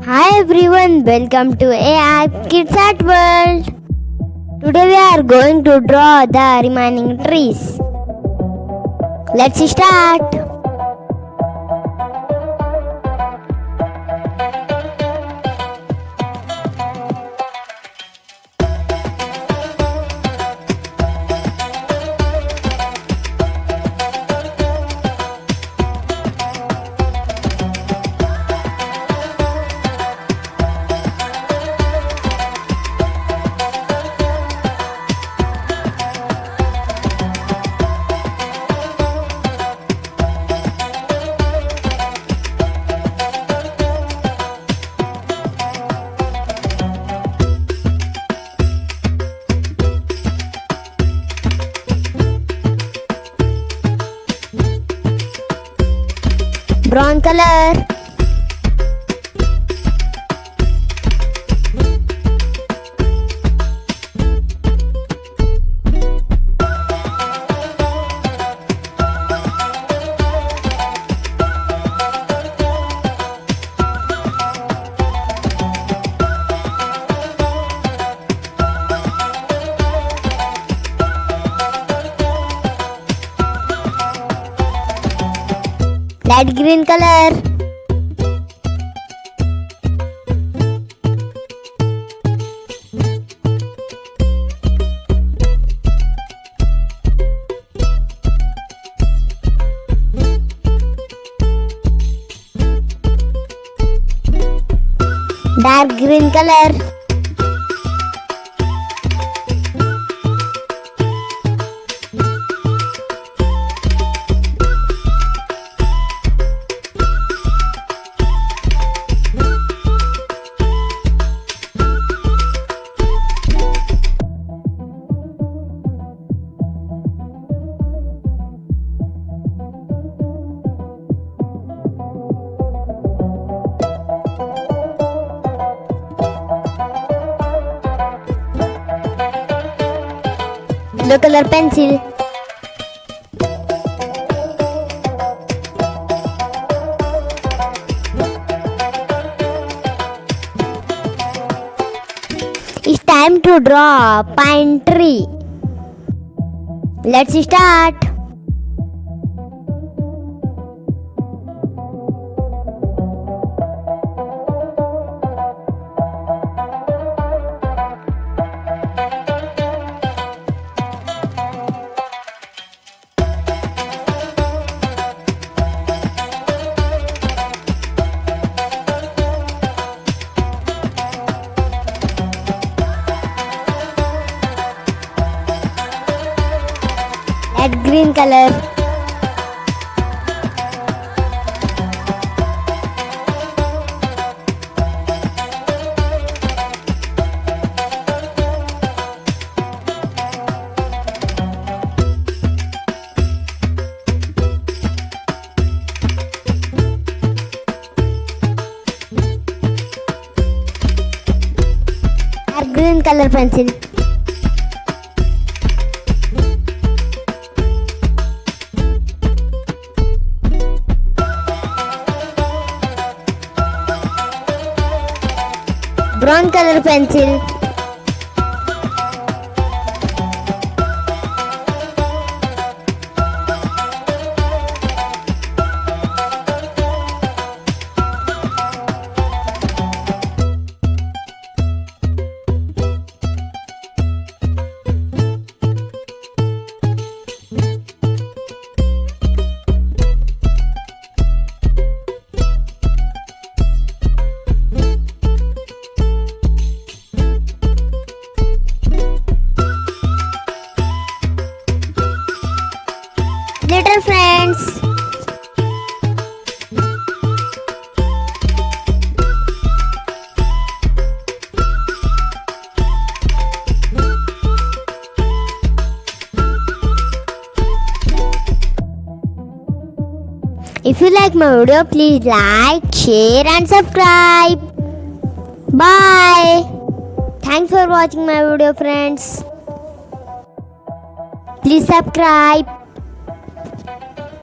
Hi everyone, welcome to AI Kids at World. Today we are going to draw the remaining trees. Let's start. Brown color. Light green color. Dark green color. Yellow color pencil. It's time to draw a pine tree. Let's start. Light green color. Dark green color pencil. Brown color pencil. Little friends. If you like my video, please like, share and subscribe. Bye. Thanks for watching my video, friends. Please subscribe.